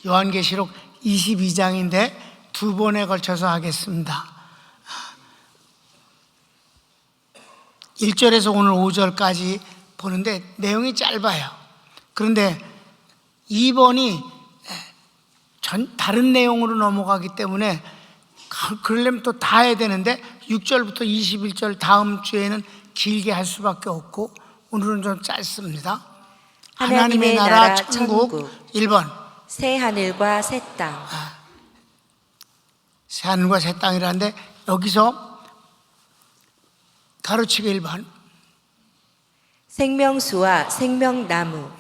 요한계시록 22장인데 두 번에 걸쳐서 하겠습니다. 1절에서 오늘 5절까지 보는데 내용이 짧아요. 그런데 2번이 다른 내용으로 넘어가기 때문에 그러려면 또 다 해야 되는데 6절부터 21절 다음 주에는 길게 할 수밖에 없고 오늘은 좀 짧습니다. 하나님의 나라 천국 1번 새 하늘과 새 땅. 새 하늘과 새 땅이라는데 여기서 가로치기 1번 생명수와 생명나무.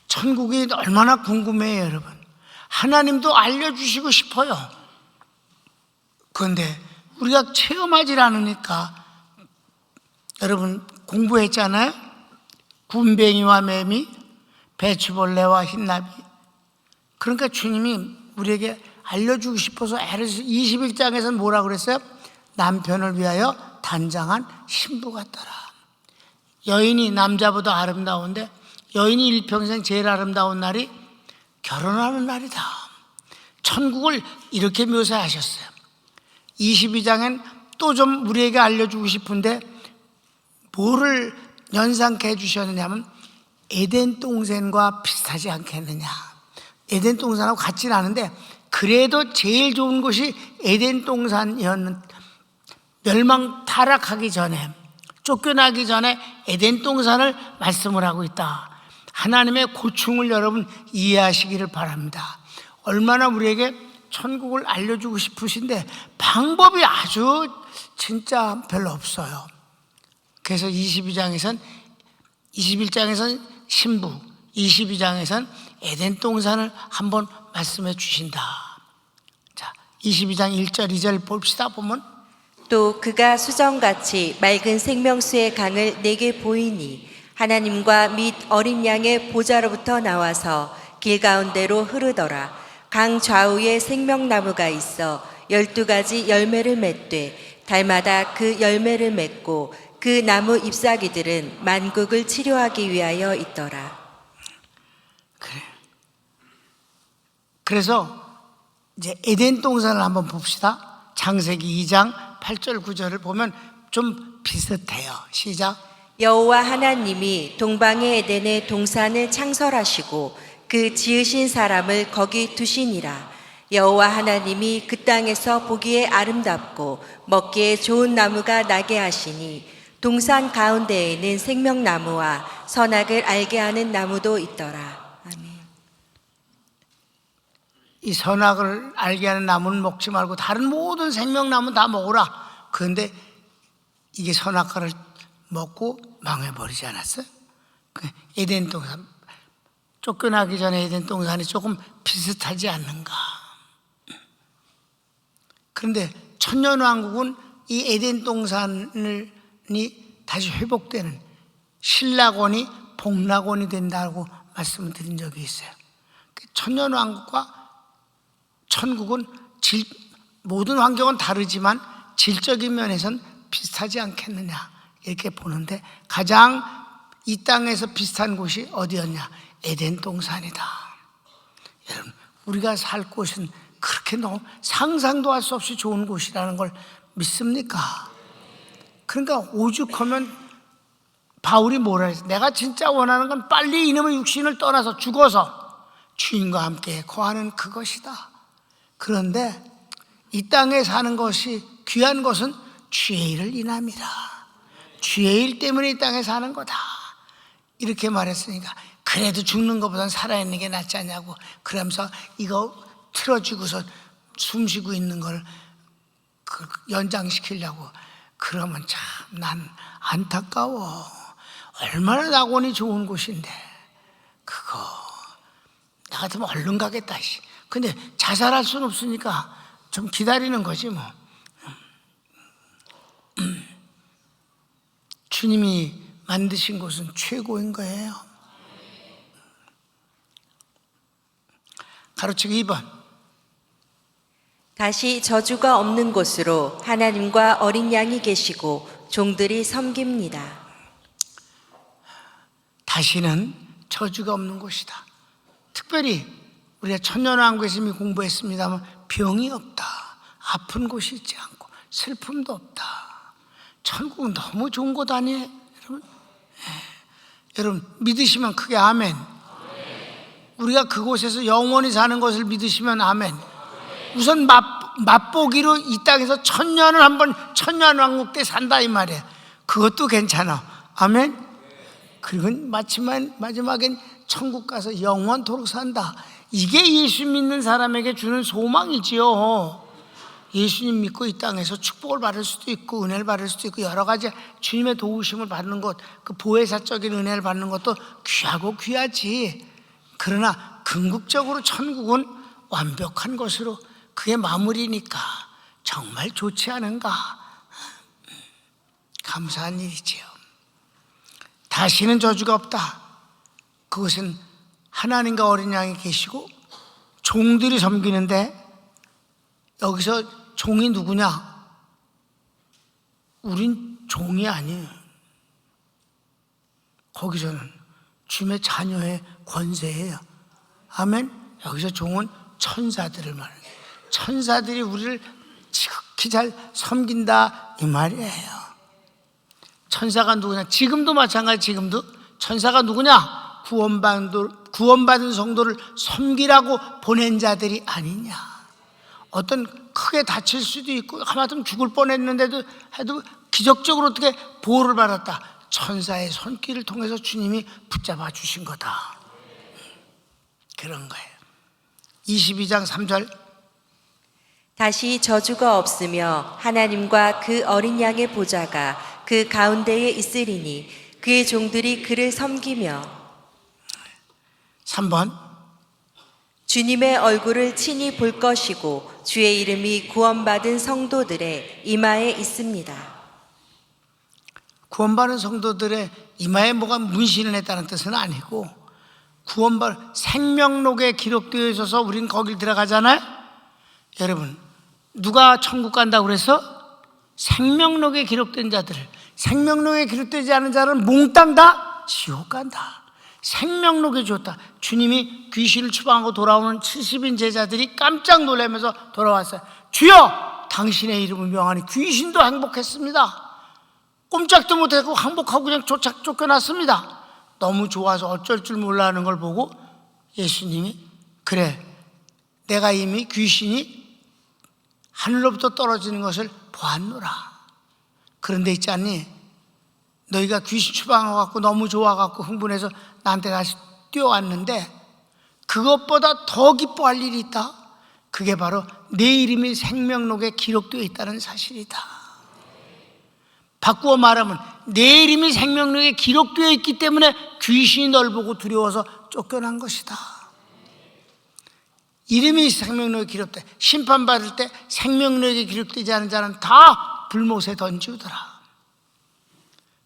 천국이 얼마나 궁금해요 여러분. 하나님도 알려주시고 싶어요. 그런데 우리가 체험하지 않으니까 여러분 공부했잖아요. 군뱅이와 매미, 배추벌레와 흰나비. 그러니까 주님이 우리에게 알려주고 싶어서 애를 21장에서는 뭐라고 그랬어요? 남편을 위하여 단장한 신부 같더라. 여인이 남자보다 아름다운데 여인이 일평생 제일 아름다운 날이 결혼하는 날이다. 천국을 이렇게 묘사하셨어요. 22장엔 또 좀 우리에게 알려주고 싶은데 뭐를 연상케 해주셨느냐면 에덴 동산과 비슷하지 않겠느냐. 에덴 동산하고 같지는 않은데 그래도 제일 좋은 곳이 에덴 동산이었는, 멸망 타락하기 전에, 쫓겨나기 전에 에덴 동산을 말씀을 하고 있다. 하나님의 고충을 여러분 이해하시기를 바랍니다. 얼마나 우리에게 천국을 알려주고 싶으신데 방법이 아주 진짜 별로 없어요. 그래서 21장에선 신부, 22장에선 에덴 동산을 한번 말씀해 주신다. 자, 22장 1절 2절 봅시다. 보면 또 그가 수정같이 맑은 생명수의 강을 내게 보이니 하나님과 및 어린 양의 보좌로부터 나와서 길 가운데로 흐르더라. 강 좌우에 생명나무가 있어 12가지 열매를 맺되 달마다 그 열매를 맺고 그 나무 잎사귀들은 만국을 치료하기 위하여 있더라. 그래. 그래서 이제 에덴 동산을 한번 봅시다. 창세기 2장 8절 9절을 보면 좀 비슷해요. 시작. 여호와 하나님이 동방의 에덴에 동산을 창설하시고 그 지으신 사람을 거기 두시니라. 여호와 하나님이 그 땅에서 보기에 아름답고 먹기에 좋은 나무가 나게 하시니 동산 가운데에는 생명나무와 선악을 알게 하는 나무도 있더라. 아멘. 이 선악을 알게 하는 나무는 먹지 말고 다른 모든 생명나무는 다 먹어라. 그런데 이게 선악과를 먹고 망해버리지 않았어요? 에덴 동산, 쫓겨나기 전에 에덴 동산이 조금 비슷하지 않는가. 그런데 천년왕국은 이 에덴 동산이 다시 회복되는 신락원이 복락원이 된다고 말씀을 드린 적이 있어요. 천년왕국과 천국은 모든 환경은 다르지만 질적인 면에서는 비슷하지 않겠느냐 이렇게 보는데 가장 이 땅에서 비슷한 곳이 어디였냐? 에덴 동산이다. 여러분 우리가 살 곳은 그렇게 너무 상상도 할 수 없이 좋은 곳이라는 걸 믿습니까? 그러니까 오죽하면 바울이 뭐라 했어? 내가 진짜 원하는 건 빨리 이놈의 육신을 떠나서 죽어서 주인과 함께 거하는 그것이다. 그런데 이 땅에 사는 것이 귀한 것은 주의 일을 인함이라. 주의 일 때문에 이 땅에 사는 거다. 이렇게 말했으니까 그래도 죽는 것보다는 살아있는 게 낫지 않냐고 그러면서 이거 틀어주고서 숨 쉬고 있는 걸 연장시키려고 그러면 참 난 안타까워. 얼마나 낙원이 좋은 곳인데 그거 나 같으면 얼른 가겠다. 근데 자살할 수는 없으니까 좀 기다리는 거지 뭐. 주님이 만드신 곳은 최고인 거예요. 가로치기 2번 다시 저주가 없는 곳으로 하나님과 어린 양이 계시고 종들이 섬깁니다. 다시는 저주가 없는 곳이다. 특별히 우리가 천년왕국에서 이미 공부했습니다만 병이 없다, 아픈 곳이 있지 않고 슬픔도 없다. 천국은 너무 좋은 곳 아니에요 여러분? 여러분 믿으시면 크게 아멘. 우리가 그곳에서 영원히 사는 것을 믿으시면 아멘. 우선 맛보기로 이 땅에서 천년을 한번 천년왕국 때 산다 이 말이에요. 그것도 괜찮아. 아멘. 그리고 마지막엔 천국 가서 영원토록 산다. 이게 예수 믿는 사람에게 주는 소망이지요. 예수님 믿고 이 땅에서 축복을 받을 수도 있고 은혜를 받을 수도 있고 여러 가지 주님의 도우심을 받는 것, 그 보혜사적인 은혜를 받는 것도 귀하고 귀하지. 그러나 궁극적으로 천국은 완벽한 것으로 그게 마무리니까 정말 좋지 않은가. 감사한 일이지요. 다시는 저주가 없다. 그것은 하나님과 어린 양이 계시고 종들이 섬기는데, 여기서 종이 누구냐? 우린 종이 아니에요. 거기서는 주님의 자녀의 권세예요. 아멘. 여기서 종은 천사들을 말해요. 천사들이 우리를 지극히 잘 섬긴다 이 말이에요. 천사가 누구냐? 지금도 마찬가지. 지금도 천사가 누구냐? 구원받은 성도를 섬기라고 보낸 자들이 아니냐. 어떤 크게 다칠 수도 있고 하마터면 죽을 뻔했는데도 해도 기적적으로 어떻게 보호를 받았다. 천사의 손길을 통해서 주님이 붙잡아 주신 거다. 그런 거예요. 22장 3절. 다시 저주가 없으며 하나님과 그 어린 양의 보좌가 그 가운데에 있으리니 그의 종들이 그를 섬기며. 3번. 주님의 얼굴을 친히 볼 것이고 주의 이름이 구원받은 성도들의 이마에 있습니다. 구원받은 성도들의 이마에 뭐가 문신을 했다는 뜻은 아니고, 구원받은 생명록에 기록되어 있어서 우린 거길 들어가잖아요. 여러분, 누가 천국 간다고 그래서? 생명록에 기록된 자들. 생명록에 기록되지 않은 자는 몽땅 다 지옥 간다. 생명록에 줬다. 주님이 귀신을 추방하고 돌아오는 70인 제자들이 깜짝 놀라면서 돌아왔어요. 주여, 당신의 이름을 명하니 귀신도 행복했습니다. 꼼짝도 못하고 항복하고 그냥 쫓겨났습니다. 너무 좋아서 어쩔 줄 몰라 하는 걸 보고 예수님이, 그래, 내가 이미 귀신이 하늘로부터 떨어지는 것을 보았노라. 그런데 있지 않니? 너희가 귀신 추방해갖고 너무 좋아갖고 흥분해서 나한테 다시 뛰어왔는데 그것보다 더 기뻐할 일이 있다. 그게 바로 내 이름이 생명록에 기록되어 있다는 사실이다. 바꾸어 말하면 내 이름이 생명록에 기록되어 있기 때문에 귀신이 널 보고 두려워서 쫓겨난 것이다. 이름이 생명록에 기록돼. 심판받을 때 생명록에 기록되지 않은 자는 다 불못에 던지우더라.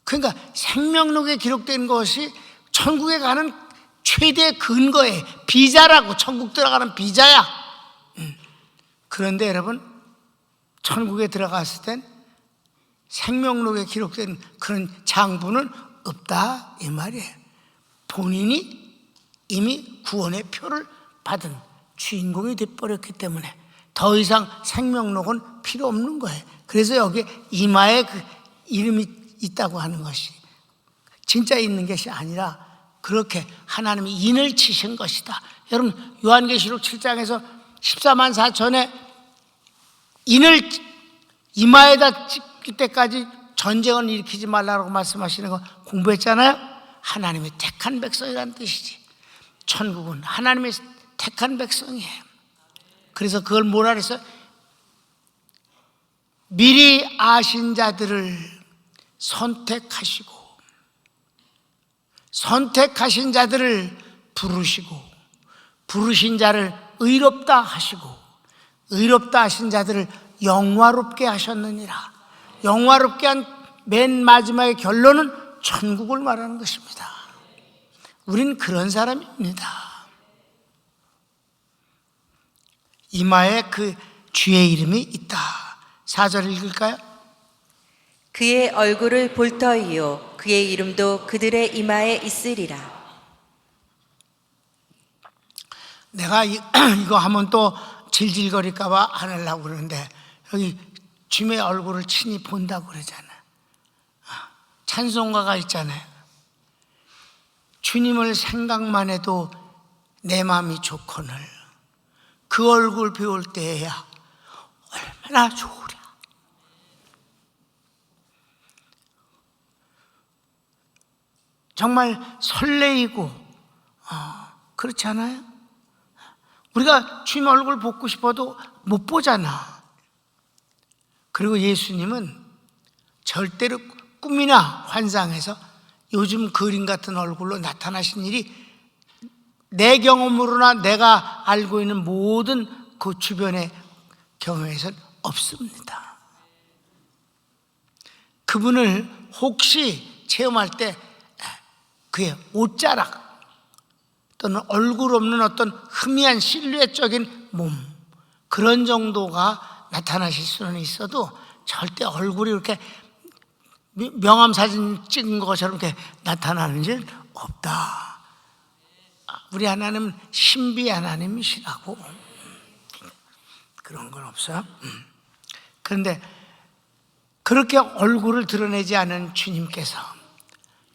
그러니까 생명록에 기록된 것이 천국에 가는 최대 근거에 비자라고. 천국 들어가는 비자야. 그런데 여러분, 천국에 들어갔을 땐 생명록에 기록된 그런 장부는 없다 이 말이에요. 본인이 이미 구원의 표를 받은 주인공이 돼버렸기 때문에 더 이상 생명록은 필요 없는 거예요. 그래서 여기 이마에 그 이름이 있다고 하는 것이 진짜 있는 것이 아니라 그렇게 하나님이 인을 치신 것이다. 여러분, 요한계시록 7장에서 14만 4천에 인을 이마에다 찍을 때까지 전쟁을 일으키지 말라고 말씀하시는 거 공부했잖아요. 하나님의 택한 백성이라는 뜻이지. 천국은 하나님의 택한 백성이에요. 그래서 그걸 뭐라 그랬어요? 미리 아신 자들을 선택하신 자들을 부르시고, 부르신 자를 의롭다 하시고, 의롭다 하신 자들을 영화롭게 하셨느니라. 영화롭게 한 맨 마지막의 결론은 천국을 말하는 것입니다. 우린 그런 사람입니다. 이마에 그 주의 이름이 있다. 4절 읽을까요? 그의 얼굴을 볼 터이요 그의 이름도 그들의 이마에 있으리라. 내가 이거 하면 또 질질거릴까봐 안 하려고 그러는데, 여기 주님의 얼굴을 친히 본다고 그러잖아. 찬송가가 있잖아요. 주님을 생각만 해도 내 마음이 좋거늘 그 얼굴 배울 때야 얼마나 좋으랴. 정말 설레이고 그렇지 않아요? 우리가 주님 얼굴 보고 싶어도 못 보잖아. 그리고 예수님은 절대로 꿈이나 환상에서 요즘 그림 같은 얼굴로 나타나신 일이 내 경험으로나 내가 알고 있는 모든 그 주변의 경험에서는 없습니다. 그분을 혹시 체험할 때 그의 옷자락 또는 얼굴 없는 어떤 희미한 실루엣적인 몸, 그런 정도가 나타나실 수는 있어도 절대 얼굴이 이렇게 명함 사진 찍은 것처럼 이렇게 나타나는 일 없다. 우리 하나님은 신비 하나님이시라고. 그런 건 없어요. 그런데 그렇게 얼굴을 드러내지 않은 주님께서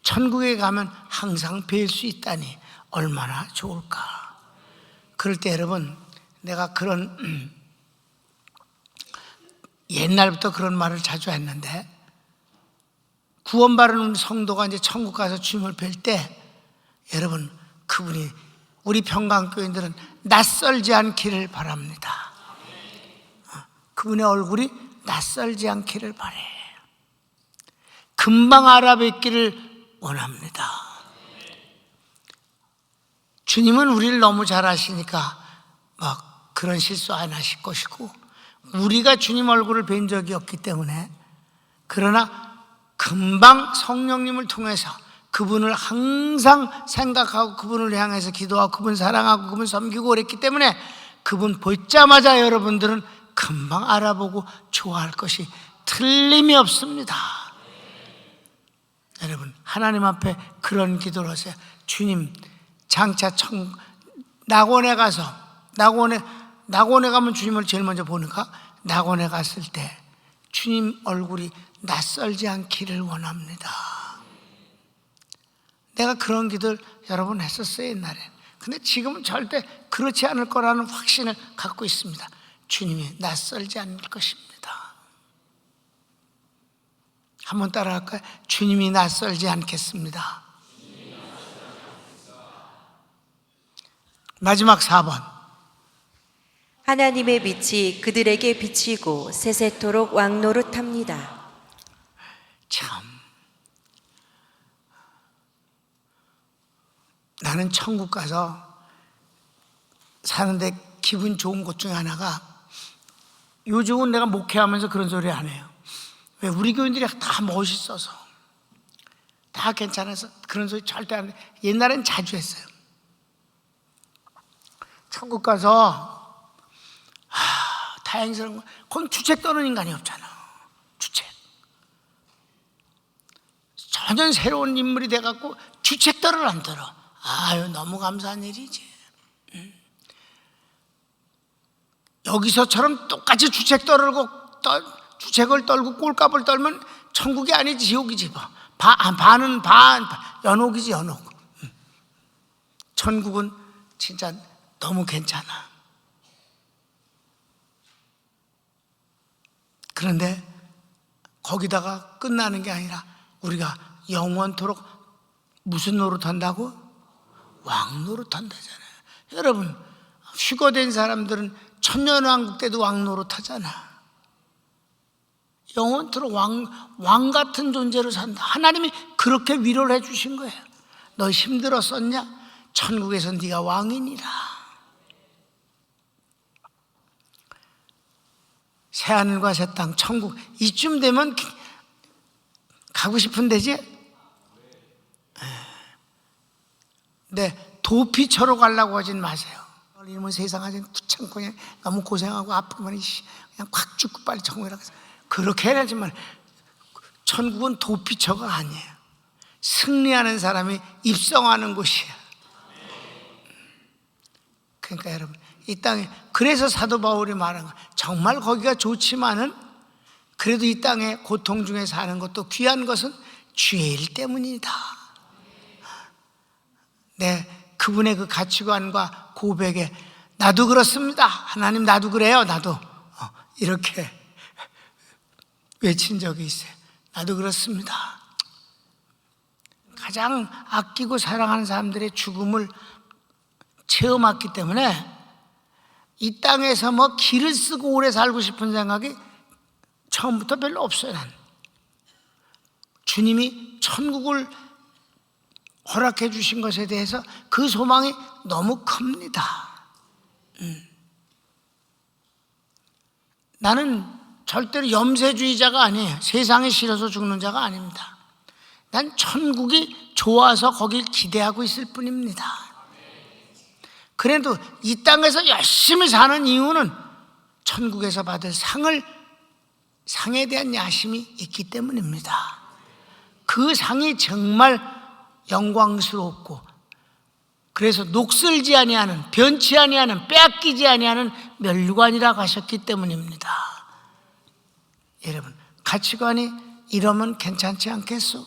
천국에 가면 항상 뵐 수 있다니 얼마나 좋을까. 그럴 때 여러분, 내가 그런 옛날부터 그런 말을 자주 했는데, 구원받은 성도가 이제 천국 가서 주님을 뵐 때, 여러분, 그분이 우리 평강교인들은 낯설지 않기를 바랍니다. 그분의 얼굴이 낯설지 않기를 바래요. 금방 알아뵙기를 원합니다. 주님은 우리를 너무 잘 아시니까 막 그런 실수 안 하실 것이고, 우리가 주님 얼굴을 뵌 적이 없기 때문에, 그러나 금방 성령님을 통해서 그분을 항상 생각하고 그분을 향해서 기도하고 그분 사랑하고 그분 섬기고 그랬기 때문에 그분 보자마자 여러분들은 금방 알아보고 좋아할 것이 틀림이 없습니다. 여러분, 하나님 앞에 그런 기도를 하세요. 주님, 장차 낙원에 가서, 낙원에 가면 주님을 제일 먼저 보니까, 낙원에 갔을 때 주님 얼굴이 낯설지 않기를 원합니다. 내가 그런 기도를 여러 번 했었어요, 옛날에. 근데 지금은 절대 그렇지 않을 거라는 확신을 갖고 있습니다. 주님이 낯설지 않을 것입니다. 한번 따라할까요? 주님이 낯설지 않겠습니다. 마지막 4번. 하나님의 빛이 그들에게 비치고 세세토록 왕노릇합니다. 참, 나는 천국 가서 사는데 기분 좋은 것 중에 하나가, 요즘은 내가 목회하면서 그런 소리 안 해요. 왜? 우리 교인들이 다 멋있어서, 다 괜찮아서 그런 소리 절대 안 해요. 옛날엔 자주 했어요. 천국 가서 다행스러운 건, 거기 주책 떠는 인간이 없잖아. 주책. 전혀 새로운 인물이 돼갖고 주책들을 안 들어. 아유, 너무 감사한 일이지. 여기서처럼 똑같이 주책을 떨고 꼴값을 떨면 천국이 아니지, 지옥이지. 반은 연옥이지, 연옥. 천국은 진짜 너무 괜찮아. 그런데 거기다가 끝나는 게 아니라 우리가 영원토록 무슨 노릇한다고? 왕노릇한다잖아요. 여러분, 휴거된 사람들은 천년왕국 때도 왕노릇하잖아. 영원토록 왕 같은 존재로 산다. 하나님이 그렇게 위로를 해주신 거예요. 너 힘들었었냐? 천국에서 네가 왕이니라. 새하늘과 새 땅, 천국, 이쯤 되면 가고 싶은 데지? 네, 도피처로 가려고 하진 마세요. 이러면 세상 아직 귀찮고 그냥 너무 고생하고 아프면 그냥 콱 죽고 빨리 천국에 가서 그렇게 해야지만, 천국은 도피처가 아니에요. 승리하는 사람이 입성하는 곳이야. 그러니까 여러분, 이 땅에, 그래서 사도 바울이 말한 거, 정말 거기가 좋지만은 그래도 이 땅에 고통 중에 사는 것도 귀한 것은 주의 일 때문이다. 그분의 그 가치관과 고백에 나도 그렇습니다. 하나님 나도 그래요. 나도 이렇게 외친 적이 있어요. 나도 그렇습니다. 가장 아끼고 사랑하는 사람들의 죽음을 체험했기 때문에 이 땅에서 뭐 길을 쓰고 오래 살고 싶은 생각이 처음부터 별로 없어요. 난 주님이 천국을 허락해 주신 것에 대해서 그 소망이 너무 큽니다. 나는 절대로 염세주의자가 아니에요. 세상에 싫어서 죽는 자가 아닙니다. 난 천국이 좋아서 거길 기대하고 있을 뿐입니다. 그래도 이 땅에서 열심히 사는 이유는 천국에서 받을 상에 대한 야심이 있기 때문입니다. 그 상이 정말 영광스럽고, 그래서 녹슬지 아니하는, 변치 아니하는, 빼앗기지 아니하는 멸류관이라고 하셨기 때문입니다. 여러분, 가치관이 이러면 괜찮지 않겠소?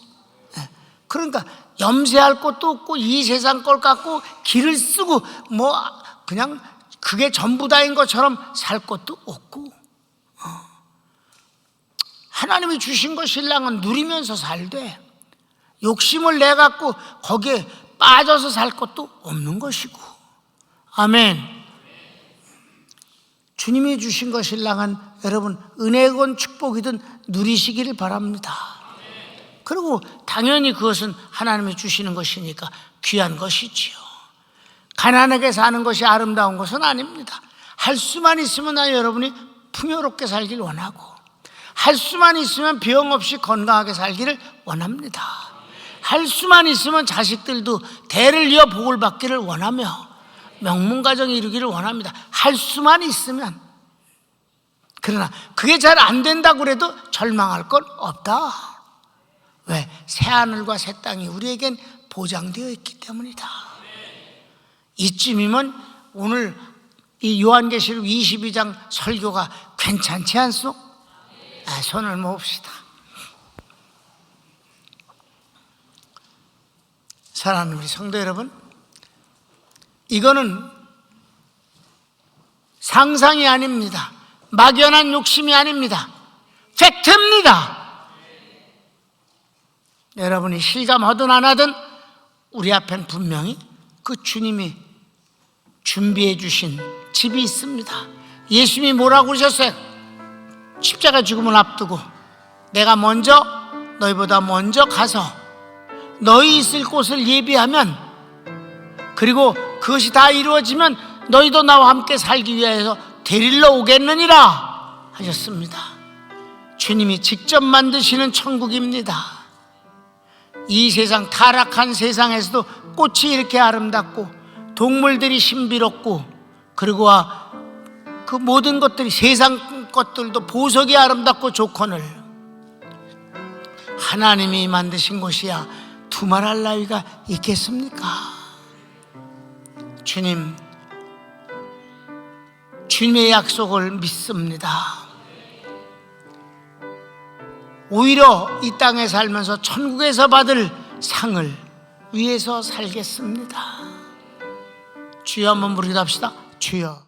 그러니까 염세할 것도 없고 이 세상 걸 갖고 길을 쓰고 뭐 그냥 그게 전부 다인 것처럼 살 것도 없고, 하나님이 주신 것 신랑은 누리면서 살되 욕심을 내갖고 거기에 빠져서 살 것도 없는 것이고. 아멘. 주님이 주신 것 신랑은 여러분 은혜건 축복이든 누리시기를 바랍니다. 그리고 당연히 그것은 하나님이 주시는 것이니까 귀한 것이지요. 가난하게 사는 것이 아름다운 것은 아닙니다. 할 수만 있으면 나 여러분이 풍요롭게 살길 원하고, 할 수만 있으면 병 없이 건강하게 살기를 원합니다. 할 수만 있으면 자식들도 대를 이어 복을 받기를 원하며 명문가정 이루기를 원합니다. 할 수만 있으면. 그러나 그게 잘 안 된다고 그래도 절망할 건 없다. 왜? 새하늘과 새 땅이 우리에겐 보장되어 있기 때문이다. 이쯤이면 오늘 이 요한계시록 22장 설교가 괜찮지 않소? 손을 모읍시다. 사랑하는 우리 성도 여러분, 이거는 상상이 아닙니다. 막연한 욕심이 아닙니다. 팩트입니다. 여러분이 실감하든 안 하든 우리 앞엔 분명히 그 주님이 준비해 주신 집이 있습니다. 예수님이 뭐라고 그러셨어요? 십자가 죽음을 앞두고 내가 너희보다 먼저 가서 너희 있을 곳을 예비하면, 그리고 그것이 다 이루어지면 너희도 나와 함께 살기 위하여 데리러 오겠느니라 하셨습니다. 주님이 직접 만드시는 천국입니다. 이 세상, 타락한 세상에서도 꽃이 이렇게 아름답고 동물들이 신비롭고, 그리고 그 모든 것들이, 세상 것들도 보석이 아름답고 좋거늘 하나님이 만드신 곳이야 두말할 나위가 있겠습니까? 주님의 약속을 믿습니다. 오히려 이 땅에 살면서 천국에서 받을 상을 위해서 살겠습니다. 주여 한번 부르기도 합시다. 주여.